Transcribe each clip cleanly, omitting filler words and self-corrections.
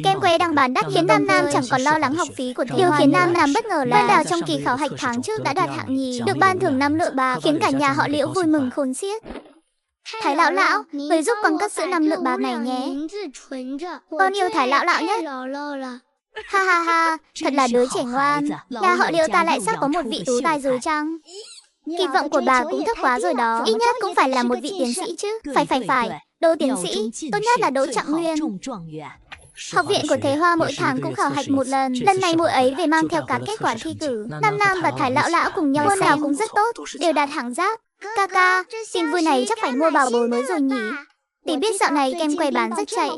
Kem que đang bán đắt khiến Nam Nam chẳng còn lo lắng học phí của Thế Điều khiến Nam Nam bất ngờ là Vân Đào trong kỳ khảo hạch tháng trước đã đạt hạng nhì, được ban thưởng 5 lượng bạc, khiến cả nhà họ Liễu vui mừng khôn xiết. Thái lão lão, người giúp con cất giữ 5 lượng bạc này nhé. Con yêu Thái lão lão nhất. Ha ha ha, thật là đứa trẻ ngoan. Nhà họ Liễu ta lại sắp có một vị tú tài rồi chăng? Kỳ vọng của bà cũng thấp quá rồi đó. Ít nhất cũng phải là một vị tiến sĩ chứ. Phải. Đỗ tiến sĩ, tốt nhất là Đỗ Trạng Nguyên. Học viện của Thế Hoa mỗi tháng cũng khảo hạch một lần. Lần này muội ấy về mang theo cả kết quả thi cử. Nam Nam và Thái lão lão cùng nhau môn nào cũng rất tốt, đều đạt hạng giáp. Ca, tin vui này chắc phải mua bảo bối mới rồi nhỉ. Tỷ biết dạo này kem que bán rất chạy,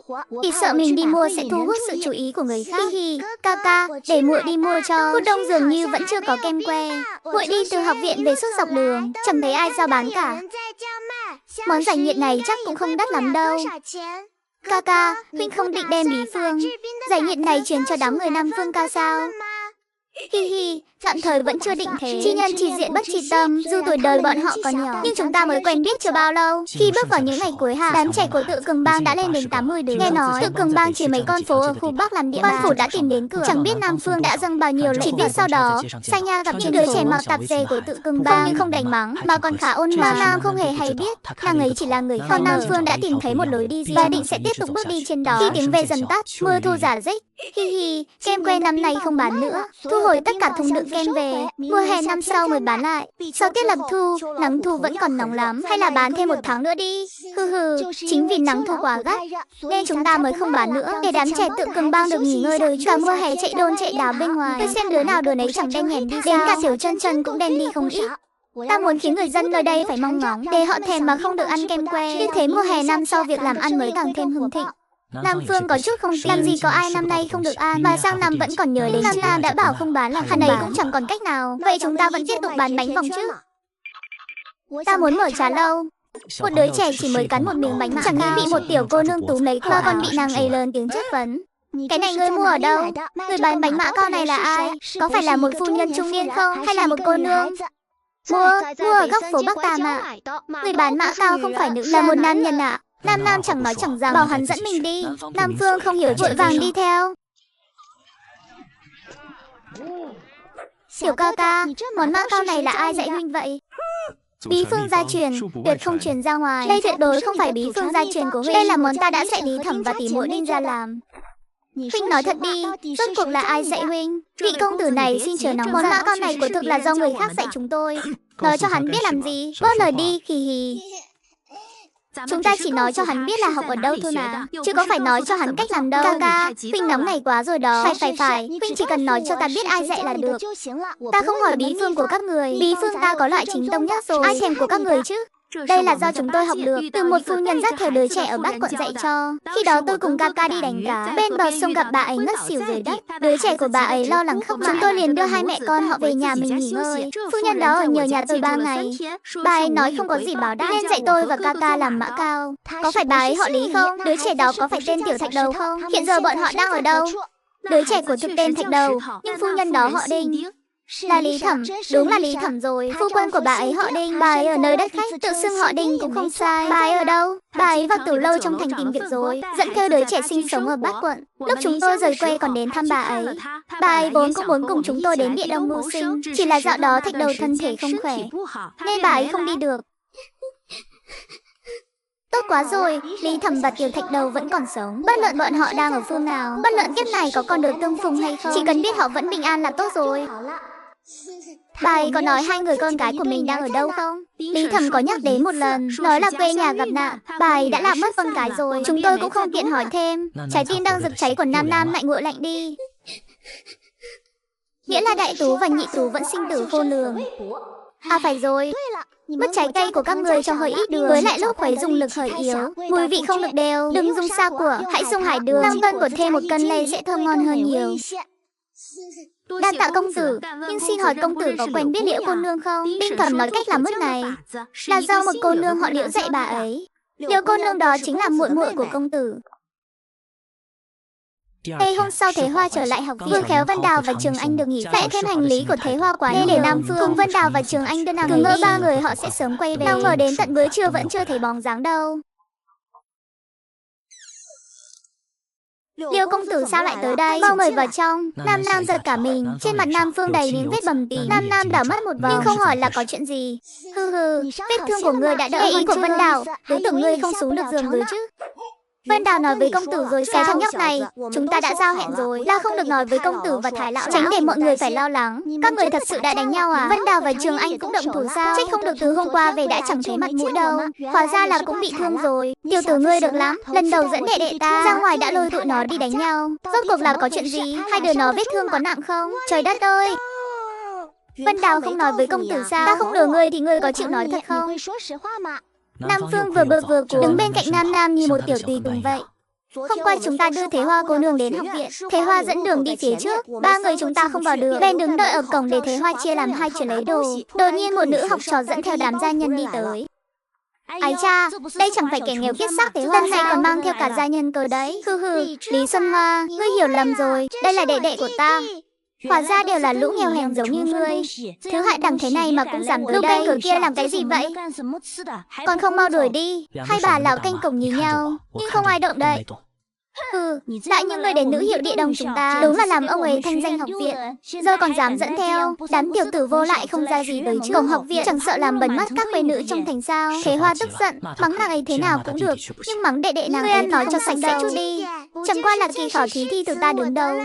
tỷ sợ mình đi mua sẽ thu hút sự chú ý của người khác. Ca, để muội đi mua cho. Phút đông dường như vẫn chưa có kem que. Muội đi từ học viện về suốt dọc đường, chẳng thấy ai giao bán cả. Món giải nhiệt này chắc cũng không đắt lắm đâu. Ca, huynh không định đem bí phương giải nhiệt này truyền cho đám người Nam Phương ca sao? Tạm thời vẫn chưa định thế. Chi nhân chi diện bất chi tâm. Dù tuổi đời bọn họ còn nhỏ, nhưng chúng ta mới quen biết chưa bao lâu. Khi bước vào những ngày cuối hạ, đám trẻ của Tự Cường Bang đã lên đến 80 đứa. Nghe nói Tự Cường Bang chỉ mấy con phố ở khu Bắc làm địa bàn. Quan phủ đã tìm đến cửa, chẳng biết Nam Phương đã dâng bao nhiêu. Chỉ biết sau đó Sa Nha gặp những đứa trẻ mặc tạp dề của Tự Cường Bang, không những không đánh mắng mà còn khá ôn hòa. Nam không hề hay biết nàng ấy chỉ là người khác. Còn Nam Phương đã tìm thấy một lối đi riêng và định sẽ tiếp tục bước đi trên đó. Khi tiếng ve dần tắt, mưa thu giả dích. Kem que năm nay không bán nữa, thu hồi tất cả thùng đựng kem về. Mùa hè năm sau mới bán lại. Sau tiết lập thu, nắng thu vẫn còn nóng lắm. Hay là bán thêm 1 tháng nữa đi. Chính vì nắng thu quá gắt nên chúng ta mới không bán nữa, để đám trẻ Tự Cường Bang được nghỉ ngơi đời. Cả mùa hè chạy đôn chạy đáo bên ngoài, tôi xem đứa nào đứa nấy chẳng đen nhèm đi ra. Đến cả Tiểu Chân cũng đen đi không ít. Ta muốn khiến người dân nơi đây phải mong ngóng, để họ thèm mà không được ăn kem que. Như thế mùa hè năm sau việc làm ăn mới càng thêm hưng thịnh. Nam Phương có chút không tin, làm gì có ai năm nay không được ăn, mà sang năm vẫn còn nhớ đến. Nam đã bảo không bán là hắn ấy cũng chẳng còn cách nào. Vậy chúng ta vẫn tiếp tục bán bánh vòng chứ? Ta muốn mở trà lâu. Một đứa trẻ chỉ mới cắn một miếng bánh mà chẳng nghĩ bị một tiểu cô nương túm lấy mà còn bị nàng ấy lớn tiếng chất vấn. Cái này ngươi mua ở đâu? Người bán bánh mã cao này là ai? Có phải là một phu nhân trung niên không? Hay là một cô nương? Mua ở góc phố Bắc Tàm ạ. Người bán mã cao không phải nữ, là một nam nhân ạ. Nam chẳng nói chẳng rằng, bảo hắn dẫn mình đi. Nam Phương không hiểu, vội vàng đi theo. Tiểu ca, món mã cao này là ai dạy huynh vậy? Bí phương gia truyền, tuyệt không truyền ra ngoài. Đây tuyệt đối không phải bí phương gia truyền của huynh. Đây là món ta đã dạy Lý Thẩm và tỷ muội Đinh ra làm. Huynh nói thật đi, rốt cuộc là ai dạy huynh? Vị công tử này xin chớ nóng giận. Món mã cao này của thực là do người khác dạy chúng tôi. Nói cho hắn biết làm gì? Bớt lời đi, Chúng ta chỉ nói cho hắn biết là học ở đâu thôi mà, chứ có phải nói cho hắn cách làm đâu. Ca, huynh nóng này quá rồi đó. Phải, huynh chỉ cần nói cho ta biết ai dạy là được. Ta không hỏi bí phương của các người, bí phương ta có loại chính tông nhất rồi. Ai thèm của các người chứ? Đây là do chúng tôi học được từ một phu nhân dắt theo đứa trẻ ở Bắc Quận dạy cho. Khi đó tôi cùng ca đi đánh cá, bên bờ sông gặp bà ấy ngất xỉu dưới đất. Đứa trẻ của bà ấy lo lắng khóc mãi. Chúng tôi liền đưa hai mẹ con họ về nhà mình nghỉ ngơi. Phu nhân đó ở nhờ nhà tôi 3 ngày. Bà ấy nói không có gì báo đáp nên dạy tôi và ca làm mã cao. Có phải bà ấy họ Lý không? Đứa trẻ đó có phải tên Tiểu Thạch Đầu không? Hiện giờ bọn họ đang ở đâu? Đứa trẻ của thực tên Thạch Đầu, nhưng phu nhân đó họ Đinh. Là Lý Thẩm, đúng là Lý Thẩm rồi. Phu quân của bà ấy họ Đinh, bà ấy ở nơi đất khách, tự xưng họ Đinh cũng không sai. Bà ấy ở đâu? Bà ấy vào Tử Lâu trong thành tìm việc rồi, dẫn theo đứa trẻ sinh sống ở Bắc Quận. Lúc chúng tôi rời quê còn đến thăm bà ấy. Bà ấy vốn cũng muốn cùng chúng tôi đến Địa Đông mưu sinh, chỉ là dạo đó Thạch Đầu thân thể không khỏe nên bà ấy không đi được. Tốt quá rồi, Lý Thẩm và Tiểu Thạch Đầu vẫn còn sống. Bất luận bọn họ đang ở phương nào, bất luận kiếp này có còn được tương phùng hay không, chỉ cần biết họ vẫn bình an là tốt rồi. Bà ấy có nói hai người con gái của mình đang ở đâu không? Lý Thẩm có nhắc đến một lần, nói là quê nhà gặp nạn. Bà ấy đã làm mất con cái rồi, chúng tôi cũng không tiện hỏi thêm. Trái tim đang rực cháy của Nam lại nguội lạnh đi. Nghĩa là đại tú và nhị tú vẫn sinh tử khôn lường. À phải rồi, mất trái cây của các người cho hơi ít đường, với lại lúc khuấy dùng lực hơi yếu, mùi vị không được đều. Đừng dùng sa của, hãy dùng hải đường. 5 cân của thêm 1 cân lê sẽ thơm ngon hơn nhiều. Đa tạ công tử, nhưng xin hỏi công tử có quen biết Liễu cô nương không? Đinh Thẩm nói cách làm mứt này là do một cô nương họ Liễu dạy bà ấy. Liễu cô nương đó chính là muội muội của công tử. Ngày hôm sau Thế Hoa trở lại học viện, vừa khéo Vân Đào và Trường Anh được nghỉ phép, lại thêm hành lý của Thế Hoa quá nhiều, để Nam Phương cùng Vân Đào và Trường Anh đưa nàng ấy. Cứ ngỡ 3 người họ sẽ sớm quay về, nào ngờ đến tận bữa trưa vẫn chưa thấy bóng dáng đâu. Liêu công tử sao lại tới đây? Mau mời vào trong. Nam Nam giật cả mình, trên mặt Nam Phương đầy những vết bầm tím. Nam Nam đảo mắt một vòng nhưng không hỏi là có chuyện gì. Hừ hừ, vết thương của ngươi đã đỡ hơn của Vân Đào. Cứ tưởng ngươi không xuống được giường rồi chứ. Vân Đào nói với công tử rồi sao? Thằng nhóc này, chúng ta đã giao hẹn rồi, là không được nói với công tử và Thái lão, tránh để mọi người phải lo lắng. Các người thật sự đã đánh nhau à? Vân Đào và Trường Anh cũng động thủ sao? Trách không được từ hôm qua về đã chẳng thấy mặt mũi đâu. Hóa ra là cũng bị thương rồi. Tiểu tử ngươi được lắm, lần đầu dẫn đệ đệ ta ra ngoài đã lôi tụi nó đi đánh nhau. Rốt cuộc là có chuyện gì? Hai đứa nó vết thương có nặng không? Trời đất ơi! Vân Đào không nói với công tử sao? Ta không lừa ngươi thì ngươi có chịu nói thật không? Nam Phương vừa bực vừa cuống, đứng bên cạnh Nam Nam như một tiểu tùy tùng vậy. Hôm qua chúng ta đưa Thế Hoa cô nương đến học viện. Thế Hoa dẫn đường đi phía trước, ba người chúng ta không vào được, bèn đứng đợi ở cổng để Thế Hoa chia làm hai chuyện lấy đồ. Đột nhiên một nữ học trò dẫn theo đám gia nhân đi tới. Ái cha, đây chẳng phải kẻ nghèo kiết xác Thế Hoa, lần này còn mang theo cả gia nhân cơ đấy. Hừ hừ, Lý Xuân Hoa, ngươi hiểu lầm rồi, đây là đệ đệ của ta. Hóa ra đều là lũ nghèo hèn giống như ngươi. Thứ hại đẳng thế này mà cũng dám tới đây. Cửa kia làm cái gì vậy? Còn không mau đuổi đi. Hai bà lão canh cổng nhìn nhau, nhưng không ai động đậy. Lại những người đến nữ hiệu địa đồng chúng ta đúng là làm ông ấy thanh danh học viện. Giờ còn dám dẫn theo đám tiểu tử vô lại không ra gì tới chứ. Cổng học viện chẳng sợ làm bẩn mắt các quê nữ trong thành sao? Thế Hoa tức giận, mắng nàng ấy thế nào cũng được, nhưng mắng đệ đệ nàng ấy nói cho sạch sẽ chút đi. Chẳng qua là kỳ khảo thí thi từ ta đứng đầu.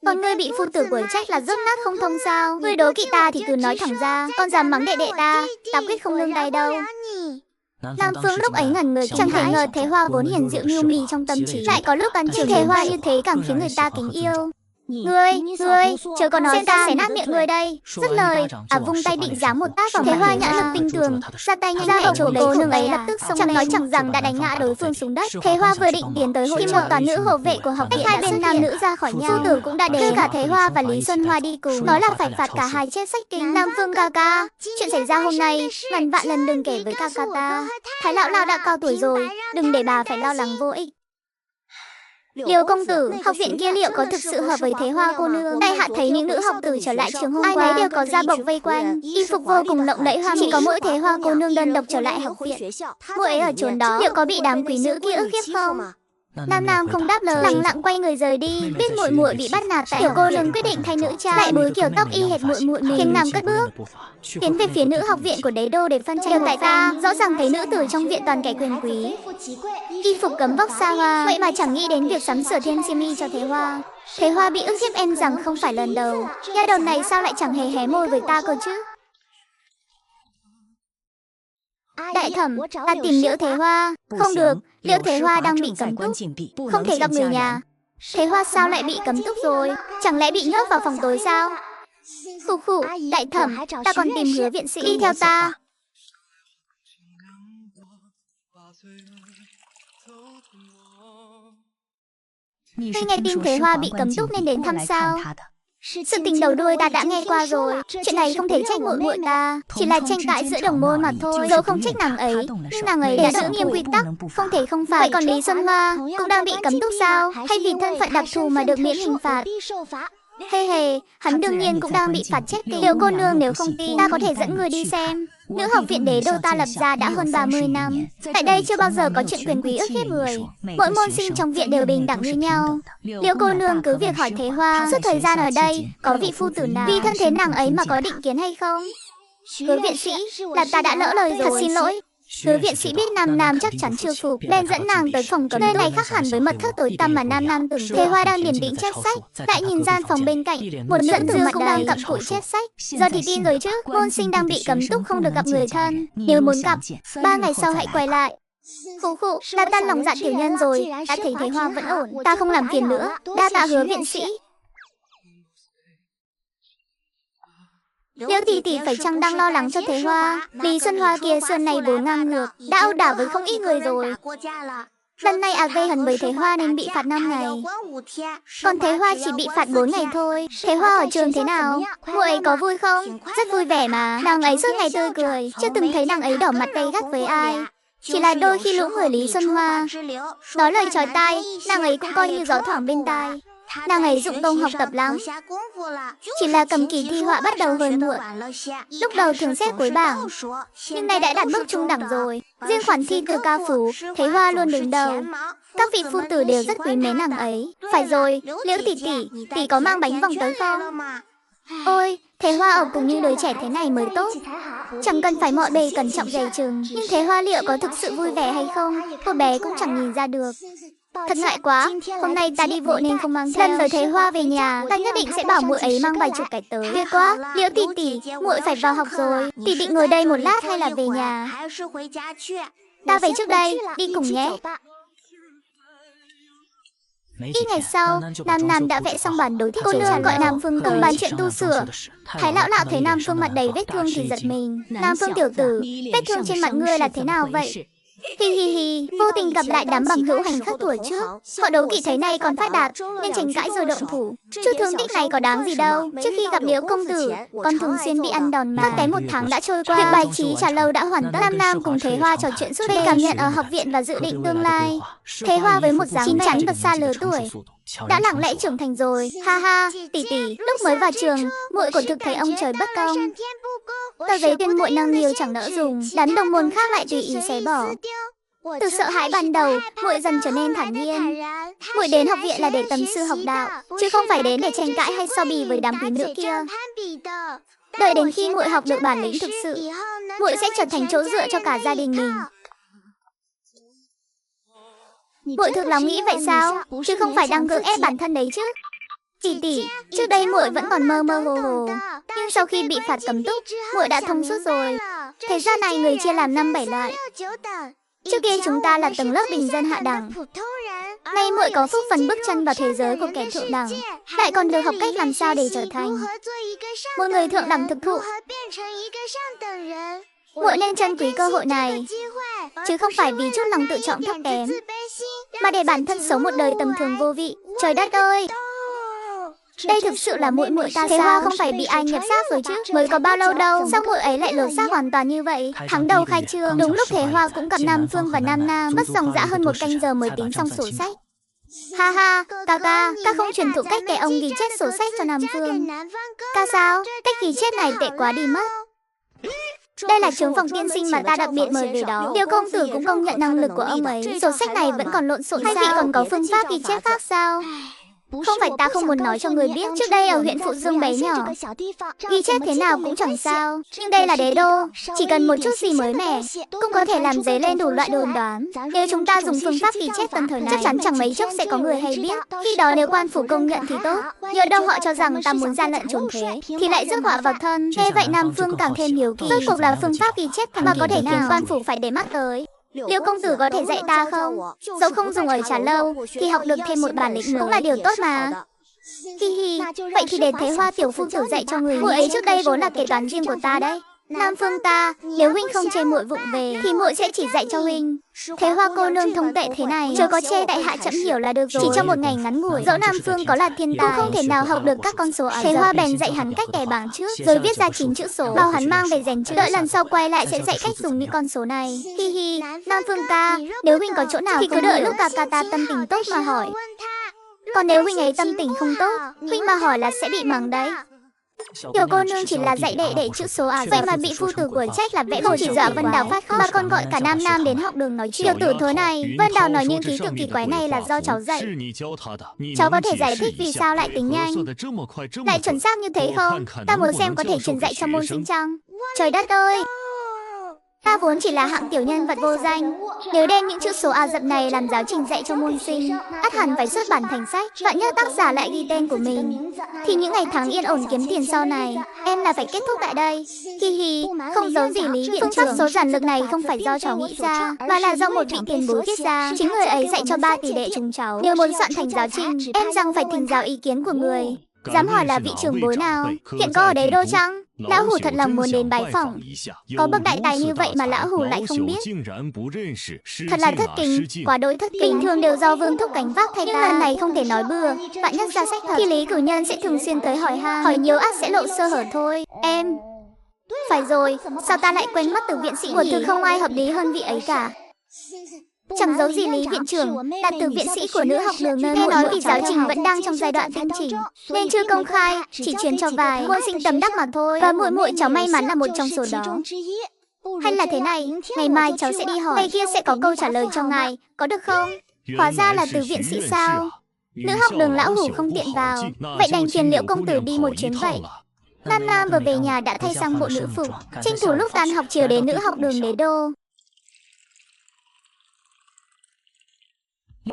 Còn ngươi bị phu tử quở trách là rốt nát không thông sao? Ngươi đố kỵ ta thì cứ nói thẳng ra, còn dám mắng đệ đệ ta quyết không nương tay đâu. Nam Phương lúc ấy ngẩn người, chẳng thể ngờ Thế Hoa vốn hiền diệu nhu mì trong tâm trí, lại có lúc ăn chiều Thế Hoa như thế càng khiến người ta kính yêu. Ngươi, chờ có nói ta sẽ nát miệng ngươi đây. Dứt lời, vung tay định giáng một tát vào Thế Hoa nhã lực tinh tường, ra tay nhanh ra chộp cô nương ấy lập tức xông, chẳng nói chẳng rằng đã đánh ngã đối phương xuống đất. Thế Hoa vừa định tiến tới hội thì một toán nữ hộ vệ của học viện hai bên nam nữ ra khỏi nhau. Phu tử cũng đã đến, cả Thế Hoa và Lý Xuân Hoa đi cùng, nói là phải phạt cả hai chết sách kinh. Nam Phương ca ca, chuyện xảy ra hôm nay ngàn vạn lần đừng kể với ca ca ta. Thái lão lao đã cao tuổi rồi, đừng để bà phải lo lắng vô ích. Liêu công tử, học viện kia liệu có thực sự hợp với Thế Hoa cô nương? Đại hạ thấy những nữ học tử trở lại trường hôm qua, ai nấy đều có da bọc vây quanh, y phục vô cùng lộng lẫy hoa mỹ, chỉ có mỗi Thế Hoa cô nương đơn độc trở lại học viện. Muội ấy ở chốn đó, liệu có bị đám quý nữ kia ức hiếp không? Nam Nam không đáp lời, lặng lặng quay người rời đi. Biết muội muội bị bắt nạt tại tiểu cô nương quyết định thay nữ trang, lại búi kiểu tóc y hệt muội muội mình, khiến nàng cất bước tiến về phía nữ học viện của đế đô để phân tranh. Đều tại ta, rõ ràng thấy nữ tử trong viện toàn kẻ quyền quý, y phục gấm vóc xa hoa, vậy mà chẳng nghĩ đến việc sắm sửa thêm xiêm y cho Thế Hoa. Thế Hoa bị ức hiếp em rằng không phải lần đầu, nha đầu này sao lại chẳng hề hé môi với ta cơ chứ? Đại thẩm, ta tìm Liễu Thế Hoa. Không được, Liễu Thế Hoa đang bị cấm túc, không thể gặp người nhà. Thế Hoa sao lại bị cấm túc rồi? Chẳng lẽ bị nhốt vào phòng tối sao? Khụ, đại thẩm, ta còn tìm Hứa viện sĩ, đi theo ta. Ngươi nghe tin Thế Hoa bị cấm túc nên đến thăm sao? Sự tình đầu đuôi ta đã nghe qua rồi, chuyện này không thể trách muội muội ta, chỉ là tranh cãi giữa đồng môn mà thôi. Dẫu không trách nàng ấy, nhưng nàng ấy đã giữ nghiêm quy tắc, không thể không phải. Vậy còn Lý Xuân Hoa cũng đang bị cấm túc sao? Hay vì thân phận đặc thù mà được miễn hình phạt? Hề, hắn đương nhiên cũng đang bị phạt chết kinh. Liễu cô nương nếu không tin, ta có thể dẫn người đi xem. Nữ học viện đế đô ta lập ra đã hơn 30 năm. Tại đây chưa bao giờ có chuyện quyền quý ức hiếp người. Mỗi môn sinh trong viện đều bình đẳng như nhau. Liễu cô nương cứ việc hỏi Thế Hoa, suốt thời gian ở đây có vị phu tử nào vì thân thế nàng ấy mà có định kiến hay không? Hứa viện sĩ, là ta đã lỡ lời rồi, thật xin lỗi. Hứa viện sĩ biết Nam Nam chắc chắn chưa phục, bèn dẫn nàng tới phòng cấm. Nơi này khác hẳn với mật thất tối tăm mà Nam Nam từng. Thế Hoa đang điềm tĩnh chép sách, lại nhìn gian phòng bên cạnh, một nữ tử cũng đang cặm cụi chép sách. Giờ thì tin rồi chứ, môn sinh đang bị cấm túc không được gặp người thân. Nếu muốn gặp, 3 ngày sau hãy quay lại. Khụ, là ta lòng dạ tiểu nhân rồi, đã thấy Thế Hoa vẫn ổn, ta không làm phiền nữa. Đa tạ Hứa viện sĩ. Liễu tỷ tỷ phải chăng đang lo lắng cho Thế Hoa? Lý Xuân Hoa kia xưa này vốn ngang ngược, đã ẩu đả với không ít người rồi. Lần này gây hấn với Thế Hoa nên bị phạt 5 ngày. Còn Thế Hoa chỉ bị phạt 4 ngày thôi. Thế Hoa ở trường thế nào? Muội ấy có vui không? Rất vui vẻ mà. Nàng ấy suốt ngày tươi cười, chưa từng thấy nàng ấy đỏ mặt gay gắt với ai. Chỉ là đôi khi lũ người Lý Xuân Hoa nói lời chói tai, nàng ấy cũng coi như gió thoảng bên tai. Nàng ấy dụng công học tập lắm. Chỉ là cầm kỳ thi họa bắt đầu hơi muộn. Lúc đầu thường xếp cuối bảng, nhưng nay đã đạt mức trung đẳng rồi. Riêng khoản thi cử ca phú, Thế Hoa luôn đứng đầu. Các vị phu tử đều rất quý mến nàng ấy. Phải rồi, Liễu tỷ tỷ có mang bánh vòng tới không? Ôi, Thế Hoa ở cùng như đứa trẻ thế này mới tốt. Chẳng cần phải mọi bề cẩn trọng dè chừng. Nhưng Thế Hoa liệu có thực sự vui vẻ hay không? Cô bé cũng chẳng nhìn ra được. Thật ngại quá, hôm nay ta đi vội nên không mang theo. Lần tới Thế Hoa về nhà, ta nhất định sẽ bảo muội ấy mang vài chục cái tới. Tuyệt quá, Liễu tỷ, muội phải vào học rồi. Tỷ định ngồi đây một lát hay là về nhà? Ta về trước đây, đi cùng nhé. Ít ngày sau, Nam đã vẽ xong bản đối thiết. Cô nương gọi Nam Phương cùng bàn chuyện tu sửa. Thái lão thấy Nam Phương mặt đầy vết thương thì giật mình. Nam Phương tiểu tử, vết thương trên mặt ngươi là thế nào vậy? Hi, vô tình gặp lại đám bằng hữu hành khắc tuổi trước. Họ đấu kỵ thế này còn phát đạt, nên tranh cãi rồi động thủ. Chút thương tích này có đáng gì đâu. Trước khi gặp Liễu công tử, con thường xuyên bị ăn đòn mà. Mất cái 1 tháng đã trôi qua. Việc bài trí trà lâu đã hoàn tất. Nam cùng Thế Hoa trò chuyện suốt đêm, cảm nhận ở học viện và dự định tương lai. Thế Hoa với một dáng chín chắn vượt xa lứa tuổi, đã lặng lẽ trưởng thành rồi. Ha, tỷ, lúc mới vào trường, muội của thực thấy ông trời bất công. Tờ giấy tuyên muội năng nhiều chẳng nỡ dùng, đám đồng môn khác lại tùy ý xé bỏ. Từ sợ hãi ban đầu, muội dần trở nên thản nhiên. Muội đến học viện là để tầm sư học đạo, chứ không phải đến để tranh cãi hay so bì với đám quý nữ kia. Đợi đến khi muội học được bản lĩnh thực sự, muội sẽ trở thành chỗ dựa cho cả gia đình mình. Muội thực lòng nghĩ vậy sao? Chứ không phải đang cưỡng ép bản thân đấy chứ. Tỷ, trước đây muội vẫn còn mơ hồ, nhưng sau khi bị phạt cấm túc, muội đã thông suốt rồi. Thế gian này người chia làm 5-7 loại. Trước kia chúng ta là tầng lớp bình dân hạ đẳng. Nay muội có phúc phần bước chân vào thế giới của kẻ thượng đẳng, lại còn được học cách làm sao để trở thành một người thượng đẳng thực thụ. Muội nên trân quý cơ hội này, chứ không phải vì chút lòng tự trọng thấp kém, mà để bản thân sống một đời tầm thường vô vị. Trời đất ơi! Đây thực sự là muội ta. Thế Hoa không phải bị ai nghiệp sát rồi chứ? Mới có bao lâu đâu, sao muội ấy lại lột xác hoàn toàn như vậy? Tháng đầu khai trương, đúng lúc Thế Hoa cũng gặp Nam Phương và Nam, mất dòng dã hơn 1 canh giờ mới tính xong sổ sách. Ha, ca không truyền thụ cách để ông ghi chép sổ sách cho Nam Phương. Ca sao? Cách ghi chép này tệ quá đi mất. Đây là chướng phòng tiên sinh mà ta đặc biệt mời về đó. Liễu công tử cũng công nhận năng lực của ông ấy. Sổ sách này vẫn còn lộn xộn sao? Hay vị còn có phương pháp ghi chép khác sao? Không phải ta không muốn nói cho người biết, trước đây ở huyện Phụ Dương bé nhỏ, ghi chép thế nào cũng chẳng sao. Nhưng đây là đế đô, chỉ cần một chút gì mới mẻ, cũng có thể làm dấy lên đủ loại đồn đoán. Nếu chúng ta dùng phương pháp ghi chép tân thời này, chắc chắn chẳng mấy chốc sẽ có người hay biết. Khi đó nếu quan phủ công nhận thì tốt, nhỡ đâu họ cho rằng ta muốn gian lận trốn thuế, thì lại rước họa vào thân. Nghe vậy Nam Phương càng thêm hiếu kỳ. Rốt cuộc là phương pháp ghi chép mà có thể khiến quan phủ phải để mắt tới. Liễu công tử có thể dạy ta không? Dẫu không dùng ở trà lâu, thì học được thêm một bản lĩnh mới cũng là điều tốt mà. Hi, vậy thì để Thế Hoa tiểu phu tử dạy cho người. Muội ấy trước đây vốn là kế toán riêng của ta đấy. Nam Phương ta, nếu huynh không chê muội vụng về, thì muội sẽ chỉ dạy cho huynh. Thế Hoa cô nương thông tuệ thế này, chớ có chê đại hạ chậm hiểu là được rồi. Chỉ trong một ngày ngắn ngủi, dẫu Nam Phương có là thiên tài, cũng không thể nào học được các con số ấy. Thế Hoa bèn dạy hắn cách đè bảng trước, rồi viết ra 9 chữ số, bảo hắn mang về rèn chữ. Đợi lần sau quay lại sẽ dạy cách dùng những con số này. Hi, Nam Phương ca, nếu huynh có chỗ nào thì cứ đợi lúc ca ta tâm tình tốt mà hỏi. Còn nếu huynh ấy tâm tình không tốt, huynh mà hỏi là sẽ bị mắng đấy. Tiểu cô nương chỉ là dạy đệ chữ số à? Vậy mà bị phu tử của trách là vẽ bổ chỉ dọa Vân Đào phát khóc, mà còn gọi cả Nam đến học đường nói chuyện. Tiểu tử thối này, Vân Đào nói những ký tự kỳ quái này là do cháu dạy. Cháu có thể giải thích vì sao lại tính nhanh, lại chuẩn xác như thế không? Ta muốn xem có thể truyền dạy cho môn sinh chăng? Trời đất ơi! Ta vốn chỉ là hạng tiểu nhân vật vô danh, nếu đem những chữ số ảo dập này làm giáo trình dạy cho môn sinh, ắt hẳn phải xuất bản thành sách. Vạn nhất tác giả lại ghi tên của mình, thì những ngày tháng yên ổn kiếm tiền sau này, em là phải kết thúc tại đây. Hi, không giấu gì Lý viện trưởng. Phương pháp số giản lược này không phải do cháu nghĩ ra, mà là do một vị tiền bối viết ra. Chính người ấy dạy cho 3 tỷ đệ chúng cháu. Nếu muốn soạn thành giáo trình, em rằng phải thỉnh giáo ý kiến của người. Dám hỏi là vị trưởng bối nào? Hiện có ở đế đô chăng? Lão Hủ thật lòng muốn đến bái phỏng. Có bậc đại tài như vậy mà Lão Hủ lại không biết. Thật là thất kính, quá đối thất kính. Bình thường đều do Vương Thúc gánh vác thay ta, nhưng lần này không thể nói bừa. Vạn nhất ra sách thật, thì Lý cử nhân sẽ thường xuyên tới hỏi han, hỏi nhiều ắt sẽ lộ sơ hở thôi. Em... Phải rồi, sao ta lại quên mất từ viện sĩ nhỉ? Của thực không ai hợp lý hơn vị ấy cả. Chẳng giấu gì Lý viện trưởng, là từ viện sĩ của nữ học đường nơi nghe nói vì giáo trình vẫn đang trong giai đoạn tinh chỉnh, nên chưa công khai, chỉ truyền cho vài môn sinh tâm đắc mà thôi. Và muội cháu may mắn là một trong số đó. Hay là thế này, ngày mai cháu sẽ đi hỏi, ngày kia sẽ có câu trả lời cho ngài, có được không? Hóa ra là từ viện sĩ sao? Nữ học đường lão hủ không tiện vào, vậy đành phiền Liễu công tử đi một chuyến vậy. Nam Nam vừa về nhà đã thay sang bộ nữ phục, tranh thủ lúc tan học chiều đến nữ học đường Đế Đô.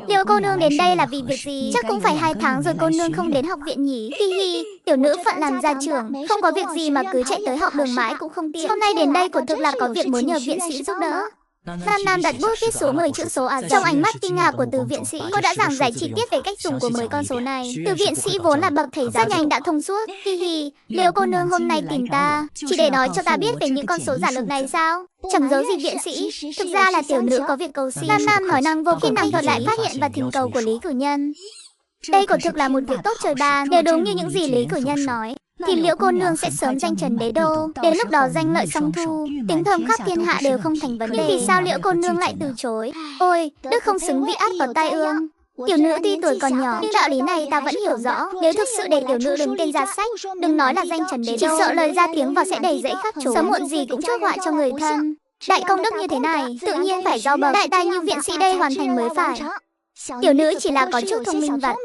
Liễu cô nương đến đây là vì việc gì? Chắc cũng phải 2 tháng rồi cô nương không đến học viện nhỉ? Hi hi, tiểu nữ phận làm gia trưởng, không có việc gì mà cứ chạy tới học đường mãi cũng không tiện. Hôm nay đến đây của thực là có việc muốn nhờ viện sĩ giúp đỡ. Nam Nam đặt bút viết số 10 chữ số trong ánh mắt kinh ngạc của từ viện sĩ, cô đã giảng giải chi tiết về cách dùng của 10 con số này. Từ viện sĩ vốn là bậc thầy giáo nhanh đã thông suốt. Hi hi, Liễu cô nương hôm nay tìm ta chỉ để nói cho ta biết về những con số giản lược này sao? Chẳng giấu gì viện sĩ, thực ra là tiểu nữ có việc cầu xin. Nam Nam nói năng vô khi nàng thuật lại phát hiện và thỉnh cầu của Lý cử nhân. Đây quả thực là một việc tốt trời ban, nếu đúng như những gì Lý cử nhân nói, thì Liễu cô nương sẽ sớm danh trần Đế Đô. Đến lúc đó danh lợi song thu, tiếng thơm khắp thiên hạ đều không thành vấn đề. Nhưng vì sao Liễu cô nương lại từ chối? Ôi, đức không xứng vị ắt có tai ương. Tiểu nữ tuy tuổi còn nhỏ, nhưng đạo lý này ta vẫn hiểu rõ. Nếu thực sự để tiểu nữ đứng tên ra sách, đừng nói là danh trần Đế Đô, chỉ sợ lời ra tiếng vào sẽ đầy dẫy khắp trốn, sớm muộn gì cũng chuốc họa cho người thân. Đại công đức như thế này, tự nhiên phải do bậc đại tài như viện sĩ đây hoàn thành mới phải. Tiểu nữ chỉ là có chút thông minh vặt,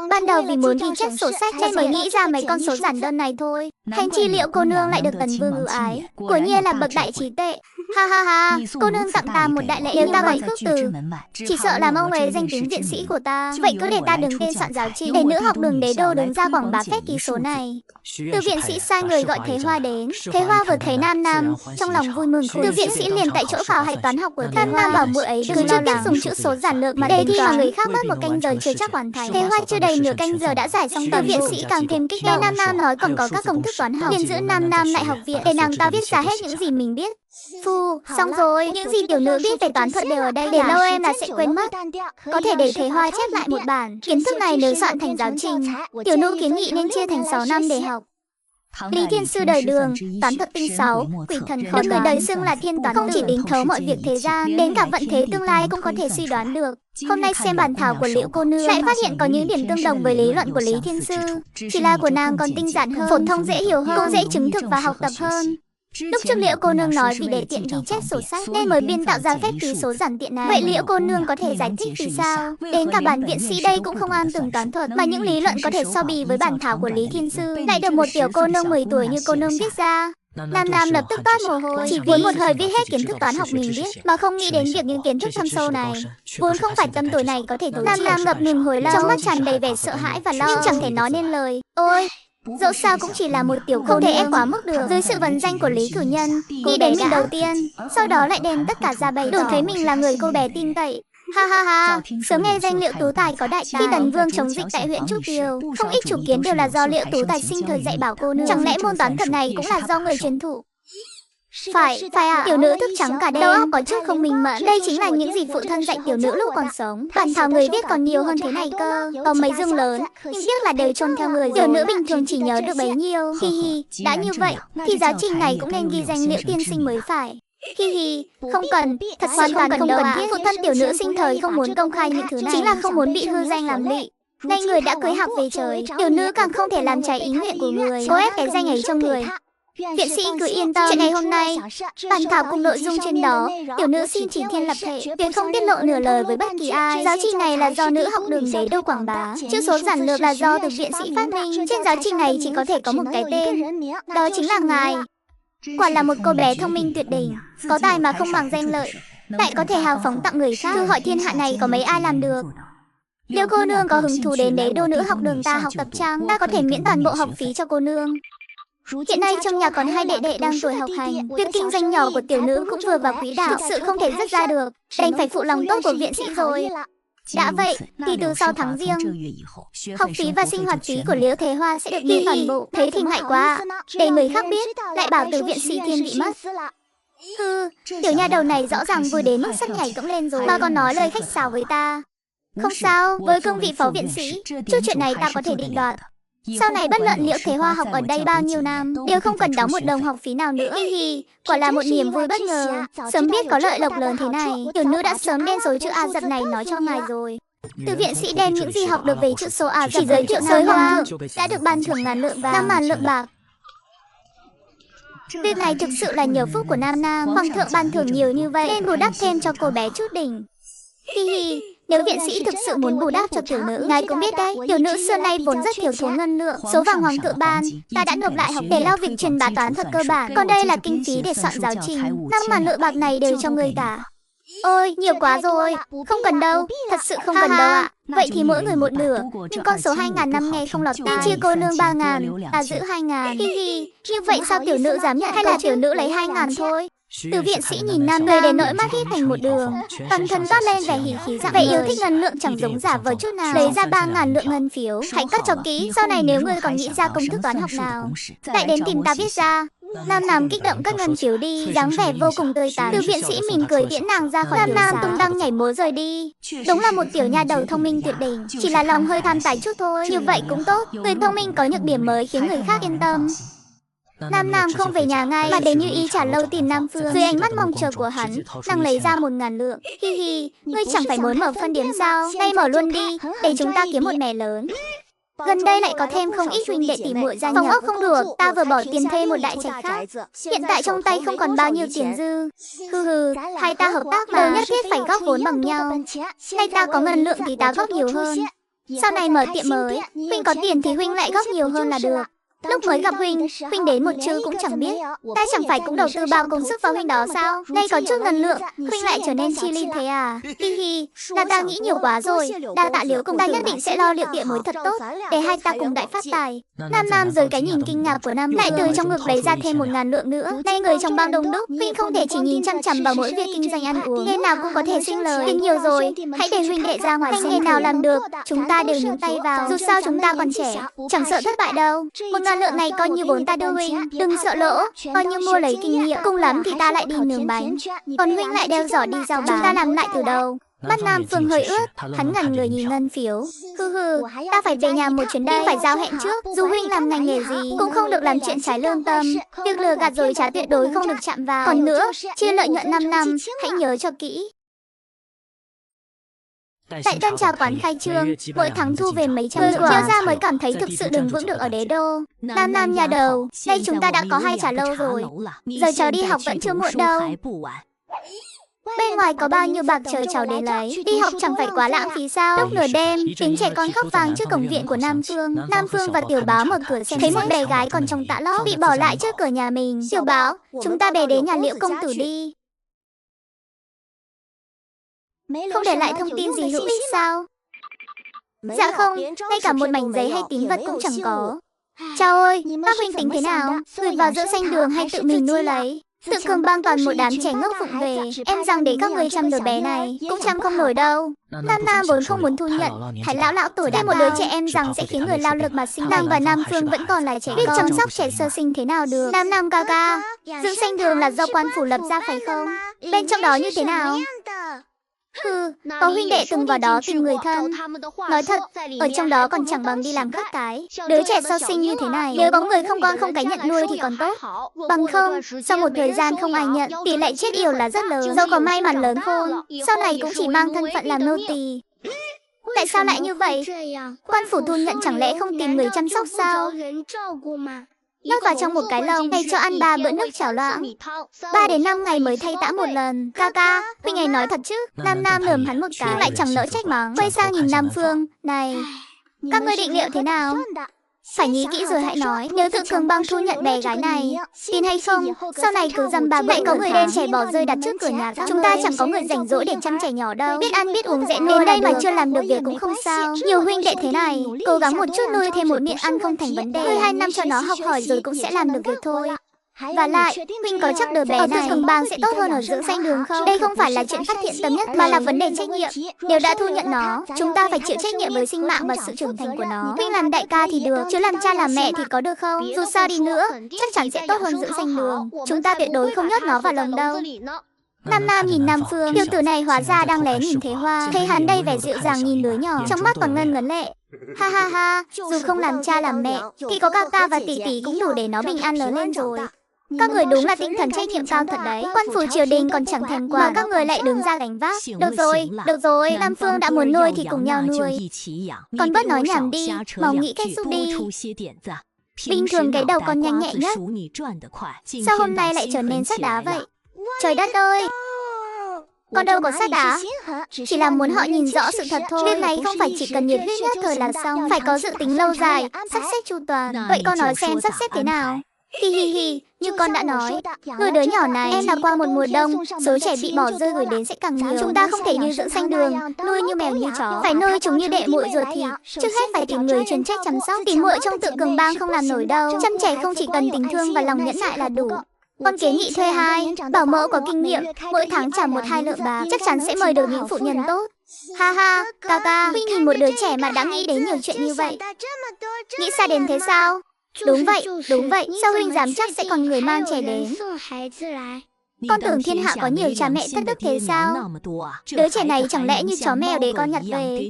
ban đầu vì muốn ghi chép sổ sách nên mới nghĩ ra mấy con số giản đơn này thôi. Hành chi Liễu cô nương lại được tần vương ưu ái, quả nhiên là bậc đại trí tuệ. Ha ha ha, cô nương tặng ta một đại lễ, nếu ta còn khước từ, chỉ sợ làm ông ấy danh tiếng viện sĩ của ta. Vậy cứ để ta đứng tên soạn giáo trình, để nữ học đường Đế Đô đứng ra quảng bá phép ký số này. Từ viện sĩ sai người gọi Thế Hoa đến. Thế Hoa vừa thấy Nam Nam, trong lòng vui mừng. Từ viện sĩ liền tại chỗ khảo hạch toán học của Nam Nam, bảo muội ấy đừng trực tiếp dùng chữ số giản lược mà đề thi mà người khác mất một canh giờ chưa chắc hoàn thành. Thế Hoa chưa đầy nửa canh giờ đã giải xong. Từ viện sĩ càng thêm kích động. Nam Nam nói còn có các công thức toán học, liền giữ Nam Nam lại học viện để nàng ta viết ra hết những gì mình biết. Phu, xong rồi, những gì tiểu nữ biết về toán thuật đều ở đây, để lâu em là sẽ quên mất. Có thể để Thế Hoa chép lại một bản. Kiến thức này nếu soạn thành giáo trình, tiểu nữ kiến nghị nên chia thành 6 năm để học. Lý Thiên Sư đời Đường, toán thuật tinh 6, quỷ thần khó đoán. Người đời xưng là thiên toán, không chỉ tính thấu mọi việc thế gian, đến cả vận thế tương lai cũng có thể suy đoán được. Hôm nay xem bản thảo của Liễu cô nương, lại phát hiện có những điểm tương đồng với lý luận của Lý Thiên Sư, chỉ là của nàng còn tinh giản hơn, phổ thông dễ hiểu hơn, cũng dễ chứng thực và học tập hơn. Lúc trước Liễu cô nương nói vì để tiện ghi chép sổ sách nên mới biên tạo ra phép ký số giản tiện này. Vậy Liễu cô nương có thể giải thích vì sao? Đến cả bản viện sĩ đây cũng không an tưởng toán thuật, mà những lý luận có thể so bì với bản thảo của Lý Thiên Sư lại được một tiểu cô nương 10 tuổi như cô nương viết ra. Nam Nam lập tức toát mồ hôi, chỉ muốn một hơi viết hết kiến thức toán học mình biết, mà không nghĩ đến việc những kiến thức thâm sâu này vốn không phải tâm tuổi này có thể thấu. Nam Nam ngập ngừng hồi lâu, trong mắt tràn đầy vẻ sợ hãi và lo, nhưng chẳng thể nói nên lời. Ôi, dẫu sao cũng chỉ là một tiểu cô, không thể ép quá mức được. Dưới sự vấn danh của Lý cử nhân, nghĩ đến mình đầu tiên, sau đó lại đem tất cả ra bày, đủ thấy mình là người cô bé tin cậy. Ha ha ha, sớm nghe danh Liễu tú tài có đại tài. Khi Tần Vương chống dịch tại huyện Trúc Kiều, không ít chủ kiến đều là do Liễu tú tài sinh thời dạy bảo cô nương. Chẳng lẽ môn toán thuật này cũng là do người truyền thụ? Phải ạ. Tiểu nữ thức trắng cả đêm, đầu óc có chút không minh mẫn. Đây chính là những gì phụ thân dạy tiểu nữ lúc còn sống. Bản thảo người viết còn nhiều hơn thế này cơ, có mấy dương lớn, nhưng tiếc là đều chôn theo người. Tiểu nữ bình thường chỉ nhớ được bấy nhiêu. Hi hi, đã như vậy thì giáo trình này cũng nên ghi danh Liễu tiên sinh mới phải. Hi hi, không cần, thật hoàn toàn không cần thiết. Phụ thân tiểu nữ sinh thời không muốn công khai những thứ này, chính là không muốn bị hư danh làm lụy. Nay người đã cưới học về trời, tiểu nữ càng không thể làm trái ý nguyện của người, cố ép cái danh ấy cho người. Viện sĩ cứ yên tâm, chuyện ngày hôm nay, bản thảo cùng nội dung trên đó, tiểu nữ xin chỉ thiên lập thể, tuyệt không tiết lộ nửa lời với bất kỳ ai. Giáo trình này là do nữ học đường Đế Đô quảng bá, chữ số giản lược là do từ viện sĩ phát minh. Trên giáo trình này chỉ có thể có một cái tên, đó chính là ngài. Quả là một cô bé thông minh tuyệt đỉnh, có tài mà không bằng danh lợi, lại có thể hào phóng tặng người khác. Thử hỏi thiên hạ này có mấy ai làm được. Liễu cô nương có hứng thú đến Đế Đô nữ học đường ta học tập chăng? Ta có thể miễn toàn bộ học phí cho cô nương. Hiện nay trong nhà còn 2 đệ đệ đang tuổi học hành, việc kinh doanh nhỏ của tiểu nữ cũng vừa vào quỹ đạo, thực sự không thể dứt ra được, đành phải phụ lòng tốt của viện sĩ rồi. Đã vậy, thì từ sau tháng Giêng, học phí và sinh hoạt phí của Liễu Thế Hoa sẽ được miễn toàn bộ. Thế thì ngại quá, để người khác biết, lại bảo từ viện sĩ thiên vị mất. Hừ, tiểu nha đầu này rõ ràng vui đến mức sắp nhảy cẫng lên rồi, mà còn nói lời khách sáo với ta. Không sao, với cương vị phó viện sĩ, chút chuyện này ta có thể định đoạt. Sau này bất luận liệu Thế Hoa học ở đây bao nhiêu năm, đều không cần đóng một đồng học phí nào nữa. Hi hi, quả là một niềm vui bất ngờ. Sớm biết có lợi lộc lớn thế này, tiểu nữ đã sớm đem số chữ A giật này nói cho ngài rồi. Từ viện sĩ đem những gì học được về chữ số A chỉ giới thiệu với hoàng thượng, đã được ban thưởng 1000 lượng vàng, 5.000 lượng bạc. Việc này thực sự là nhờ phúc của Nam Nam, hoàng thượng ban thưởng nhiều như vậy nên bù đắp thêm cho cô bé chút đỉnh. Hi hi, nếu viện sĩ thực sự muốn bù đắp cho tiểu nữ, ngài cũng biết đấy, tiểu nữ xưa nay vốn rất thiếu thốn ngân lượng, số vàng hoàng thượng ban, ta đã nộp lại học để lo việc truyền bá toán thuật cơ bản, còn đây là kinh phí để soạn giáo trình, 5.000 lượng bạc này đều cho người cả. Ôi, nhiều quá rồi, không cần đâu, thật sự không cần đâu ạ. Vậy thì mỗi người một nửa, nhưng con số 2.000 năm nghe không lọt tai, chia cô nương 3.000, ta giữ 2.000. Hi hi, như vậy sao tiểu nữ dám nhận hay là tiểu nữ lấy 2.000 thôi? Từ viện sĩ nhìn Nam người đến nỗi mắt hít thành một đường, toàn thân toát lên vẻ hỉ khí dạng người. Yêu thích ngân lượng chẳng giống giả vờ chút nào, lấy ra 3.000 lượng ngân phiếu, hãy cất cho kỹ, sau này nếu ngươi còn nghĩ ra công thức toán học nào, lại đến tìm ta viết ra. Nam Nam kích động cất ngân phiếu đi, dáng vẻ vô cùng tươi tắn. Từ viện sĩ mỉm cười tiễn nàng ra khỏi. Nam Nam tung tăng nhảy múa rời đi. Đúng là một tiểu nha đầu thông minh tuyệt đỉnh, chỉ là lòng hơi tham tài chút thôi. Như vậy cũng tốt, người thông minh có nhược điểm mới khiến người khác yên tâm. Nam Nam không về nhà ngay mà đến Như Ý trả lâu tìm Nam Phương. Dưới ánh mắt mong chờ của hắn, nàng lấy ra 1.000 lượng. Hi hi, ngươi chẳng phải muốn mở phân điếm sao? Nay mở luôn đi, để chúng ta kiếm một mẻ lớn. Gần đây lại có thêm không ít huynh đệ tỉ muội gia nhập. Phòng ốc không được, ta vừa bỏ tiền thuê một đại trạch khác. Hiện tại trong tay không còn bao nhiêu tiền dư. Hừ hừ, hai ta hợp tác mà, đâu nhất thiết phải góp vốn bằng nhau. Nay ta có ngân lượng thì ta góp nhiều hơn. Sau này mở tiệm mới, huynh có tiền thì huynh lại góp nhiều hơn là được. Lúc mới gặp huynh đến một chữ cũng chẳng biết. Ta chẳng phải cũng đầu tư bao công sức vào huynh đó sao? Nay có chút ngân lượng, huynh lại trở nên chi ly thế à? Hi hi, là ta nghĩ nhiều quá rồi. Đa tạ Liễu công, ta nhất định sẽ lo liệu tiệm mới thật tốt, để hai ta cùng đại phát tài. Nam Nam dưới cái nhìn kinh ngạc của Nam lại từ trong ngực lấy ra thêm 1.000 lượng nữa. Nay người trong bang đông đúc, huynh không thể chỉ nhìn chăm chằm vào mỗi việc kinh doanh ăn uống, nên nào cũng có thể sinh lời. Tin nhiều rồi, hãy để huynh đệ ra ngoài xem nghề nào làm được, chúng ta đều nhúng tay vào. Dù sao chúng ta còn trẻ, chẳng sợ thất bại đâu. 1.000 lượng này coi như vốn ta đưa huynh, đừng sợ lỗ, coi như mua lấy kinh nghiệm. Cùng lắm thì ta lại đi nướng bánh, còn huynh lại đeo giỏ đi giao bán. Chúng ta làm lại từ đầu. Mắt Nam Phương hơi ướt, hắn ngẩn người nhìn ngân phiếu. Hừ hừ, ta phải về nhà một chuyến đây, phải giao hẹn trước. Dù huynh làm ngành nghề gì, cũng không được làm chuyện trái lương tâm. Việc lừa gạt dối trá tuyệt đối không được chạm vào. Còn nữa, chia lợi nhuận 5 năm, hãy nhớ cho kỹ. Tại Tân Trà quán khai trương, mỗi tháng thu về mấy trăm triệu. Chiêu ra mới cảm thấy thực sự đứng vững được ở đế đô. Nam Nam nhà đầu, đây chúng ta đã có 2 trà lâu rồi. Giờ cháu đi học vẫn chưa muộn đâu. Bên ngoài có bao nhiêu bạc chờ cháu đến lấy. Đi học chẳng phải quá lãng phí sao? Lúc nửa đêm, tiếng trẻ con khóc vang trước cổng viện của Nam Phương. Nam Phương và Tiểu Báo mở cửa xem, thấy một bé gái còn trong tạ lót bị bỏ lại trước cửa nhà mình. Tiểu Báo, chúng ta đến nhà Liễu công tử đi. Không để lại thông tin gì hữu ích sao? Dạ không, ngay cả một mảnh giấy hay tín vật cũng chẳng có. Chào ơi, các huynh tính thế nào? Gửi vào giữa xanh đường hay tự mình nuôi lấy? Tự Cường Bang toàn một đám trẻ ngốc phụng về, em rằng để các người chăm đứa bé này cũng chăm không nổi đâu. Nam Nam vốn không muốn thu nhận, thấy lão tuổi đã một đứa trẻ em rằng sẽ khiến người lao lực mà sinh. Nàng và Nam Phương vẫn còn là trẻ con, biết chăm sóc trẻ sơ sinh thế nào được. Nam ca ca, dưỡng xanh đường là do quan phủ lập ra phải không? Bên trong đó như thế nào? Hừ, có huynh đệ từng vào đó tìm người thân. Nói thật, ở trong đó còn chẳng bằng đi làm khất cái. Đứa trẻ sau sinh như thế này, nếu có người không con không cái nhận nuôi thì còn tốt. Bằng không, sau một thời gian không ai nhận, tỷ lệ chết yểu là rất lớn. Dẫu có may mắn lớn khôn, sau này cũng chỉ mang thân phận làm nô tỳ. Tại sao lại như vậy? Quan phủ thu nhận chẳng lẽ không tìm người chăm sóc sao? Nhốt vào trong một cái lồng, hay cho ăn 3 bữa nước chảo loãng. 3 đến 5 ngày mới thay tã một lần. Ca, huynh ấy nói thật chứ? Nam Nam lườm hắn một cái, lại chẳng nỡ trách mắng. Quay sang nhìn Nam Phương, này, các ngươi định liệu thế nào? Phải nghĩ kỹ rồi hãy nói. Nếu Tự Cường Bang thu nhận bé gái này, tin hay không, sau này cứ dăm ba bữa lại có người đem trẻ bỏ rơi đặt trước cửa nhà các chúng ta chẳng có người rảnh rỗi để chăm trẻ nhỏ đâu. Biết ăn biết uống dễ nuôi, đến đây mà chưa làm được việc cũng không sao. Nhiều huynh đệ thế này, cố gắng một chút nuôi thêm một miệng ăn không thành vấn đề. Nuôi 2 năm cho nó học hỏi rồi cũng sẽ làm được việc thôi. Và lại, huynh có chắc đứa bé này ở Tự Cường Bang sẽ tốt hơn ở dưỡng xanh đường không? Đây không phải là chuyện phát hiện sớm nhất mà là vấn đề trách nhiệm. Nếu đã thu nhận nó, chúng ta phải chịu trách nhiệm với sinh mạng và sự trưởng thành của nó. Huynh làm đại ca thì được, chứ làm cha làm mẹ thì có được không? Dù sao đi nữa, chắc chắn sẽ tốt hơn dưỡng xanh đường. Chúng ta tuyệt đối không nhốt nó vào lồng đâu. Nam Nam nhìn Nam Phương, tiểu tử này hóa ra đang lén nhìn Thế Hoa. Thấy hắn đây vẻ dịu dàng nhìn đứa nhỏ, trong mắt còn ngân ngấn lệ. Ha ha ha, dù không làm cha làm mẹ, thì có ca ca và tỷ tỷ cũng đủ để nó bình an lớn lên rồi. Các người đúng là tinh thần trách nhiệm cao thật đấy. Quan phủ triều đình còn chẳng thèm qua, các người lại đứng ra gánh vác. Được rồi, Nam Phương đã muốn nuôi thì cùng nhau nuôi. Con bớt nói nhảm đi, mau nghĩ cách giúp đi. Bình thường cái đầu con nhanh nhẹn nhất, sao hôm nay lại trở nên sắt đá vậy? Trời đất ơi! Con đâu có sắt đá, chỉ là muốn họ nhìn rõ sự thật thôi. Việc này không phải chỉ cần nhiệt huyết nhất thời là xong, phải có dự tính lâu dài, sắp xếp chu toàn. Vậy con nói xem sắp xếp thế nào? Hi hi hi, như con đã nói, nuôi đứa nhỏ này em là qua một mùa đông, số trẻ bị bỏ rơi gửi đến sẽ càng nhiều. Chúng ta không thể như dưỡng xanh đường, nuôi như mèo như chó, phải nuôi chúng như đệ muội ruột thịt. Trước hết phải tìm người chuyên trách chăm sóc. Tìm muội trong Tự Cường Bang không làm nổi đâu. Chăm trẻ không chỉ cần tình thương và lòng nhẫn nại là đủ. Con kiến nghị thuê 2 bảo mẫu có kinh nghiệm, mỗi tháng trả 1-2 lượng bạc, chắc chắn sẽ mời được những phụ nhân tốt. Ha ha, ca ca, huynh nhìn một đứa trẻ mà đã nghĩ đến nhiều chuyện như vậy. Nghĩ xa đến thế sao? Đúng vậy, sao huynh dám chắc sẽ còn người mang trẻ đến? Con tưởng thiên hạ có nhiều cha mẹ thất đức thế sao? Đứa trẻ này chẳng lẽ như chó mèo để con nhặt về?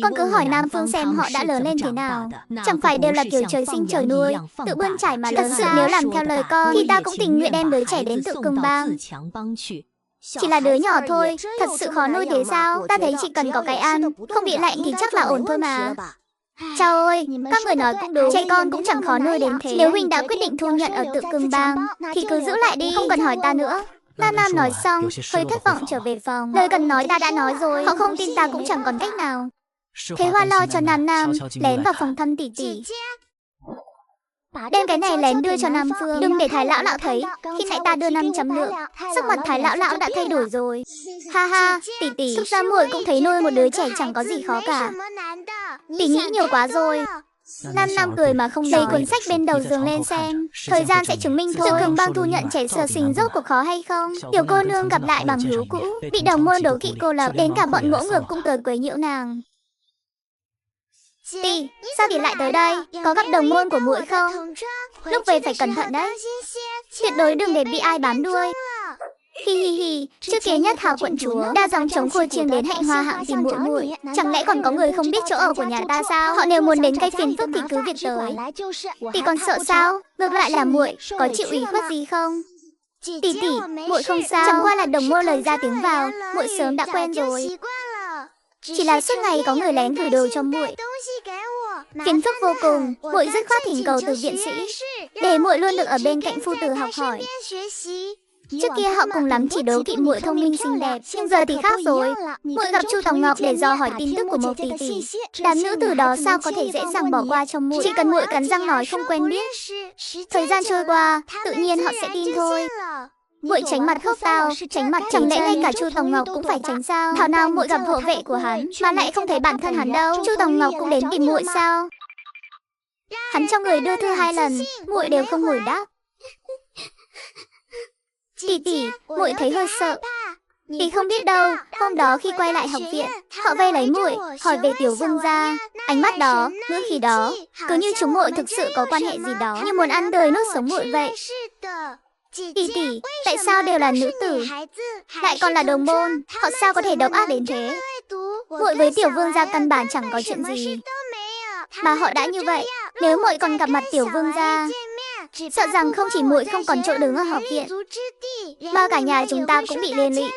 Con cứ hỏi Nam Phương xem họ đã lớn lên thế nào. Chẳng phải đều là kiểu trời sinh trời nuôi, tự bươn trải mà lớn. Thật sự nếu làm theo lời con thì ta cũng tình nguyện đem đứa trẻ đến Tự Cường Bang. Chỉ là đứa nhỏ thôi, thật sự khó nuôi thế sao? Ta thấy chỉ cần có cái ăn, không bị lạnh thì chắc là ổn thôi mà. Chao ơi, các người nói cũng đúng, trẻ con cũng chẳng khó nuôi đến thế. Nếu huynh đã quyết định thu nhận ở Tự Cường Bang thì cứ giữ lại đi, không cần hỏi ta nữa. Nam Nam nói xong, hơi thất vọng trở về phòng. Lời cần nói ta đã nói rồi, họ không tin ta cũng chẳng còn cách nào. Thế Hoa lo cho Nam Nam, lén vào phòng thăm tỷ tỷ. Đem cái này lén đưa cho Nam Phương, đừng để Thái lão thấy. Khi nãy ta đưa 500 lượng, sắc mặt Thái lão đã thay đổi rồi. Ha ha, tỷ tỷ, thực ra muội cũng thấy nuôi một đứa trẻ chẳng có gì khó cả. Tỷ nghĩ nhiều quá rồi. Nam Nam cười mà không lấy cuốn sách bên đầu giường lên xem. Thời gian sẽ chứng minh thôi. Tự Cường Bang thu nhận trẻ sơ sinh rốt cuộc khó hay không? Tiểu cô nương gặp lại bằng hữu cũ, bị đồng môn đố kỵ cô lập, đến cả bọn ngỗ ngược cũng tới quấy nhiễu nàng. Tỷ, sao tỷ lại tới đây? Có gặp đồng môn của muội không? Lúc về phải cẩn thận đấy. Tuyệt đối đừng để bị ai bám đuôi. Hi hi hi, trước kia Nhất Hào quận chúa đa dòng chống khua chiêng đến Hạnh Hoa hạng tìm muội. Chẳng lẽ còn có người không biết chỗ ở của nhà ta sao? Họ nếu muốn đến gây phiền phức thì cứ việc tới. Tỷ còn sợ sao? Ngược lại là muội, có chịu ủy khuất gì không? Tỷ, muội không sao, chẳng qua là đồng môn lời ra tiếng vào, muội sớm đã quen rồi. Chỉ là suốt ngày có người lén gửi đồ cho muội, phiền phức vô cùng. Muội dứt khoát thỉnh cầu từ viện sĩ để muội luôn được ở bên cạnh phu tử học hỏi. Trước kia họ cùng lắm chỉ đố kỵ muội thông minh xinh đẹp, nhưng giờ thì khác rồi. Muội gặp Chu Tòng Ngọc để dò hỏi tin tức của một tỷ tỷ. Đám nữ tử đó sao có thể dễ dàng bỏ qua cho muội? Chỉ cần muội cắn răng nói không quen biết, thời gian trôi qua, tự nhiên họ sẽ tin thôi. Muội tránh mặt khóc tao, tránh mặt, chẳng lẽ ngay cả Chu Tòng Ngọc cũng phải tránh sao? Thảo nào muội gặp hộ vệ của hắn mà lại không thấy bản thân hắn đâu. Chu Tòng Ngọc cũng đến tìm muội sao? Hắn cho người đưa thư 2 lần, muội đều không hồi đáp. Tỷ, muội thấy hơi sợ. Tỷ không biết đâu, hôm đó khi quay lại học viện, họ vây lấy muội, hỏi về Tiểu Vương gia. Ánh mắt đó, ngữ khí đó, cứ như chúng muội thực sự có quan hệ gì đó, như muốn ăn tươi nuốt sống muội vậy. Tỷ, tại sao đều là nữ tử, lại còn là đồng môn, họ sao có thể độc ác đến thế? Muội với Tiểu Vương gia căn bản chẳng có chuyện gì, mà họ đã như vậy. Nếu muội còn gặp mặt Tiểu Vương gia, sợ rằng không chỉ muội không còn chỗ đứng ở học viện, mà cả nhà chúng ta cũng bị liên lụy.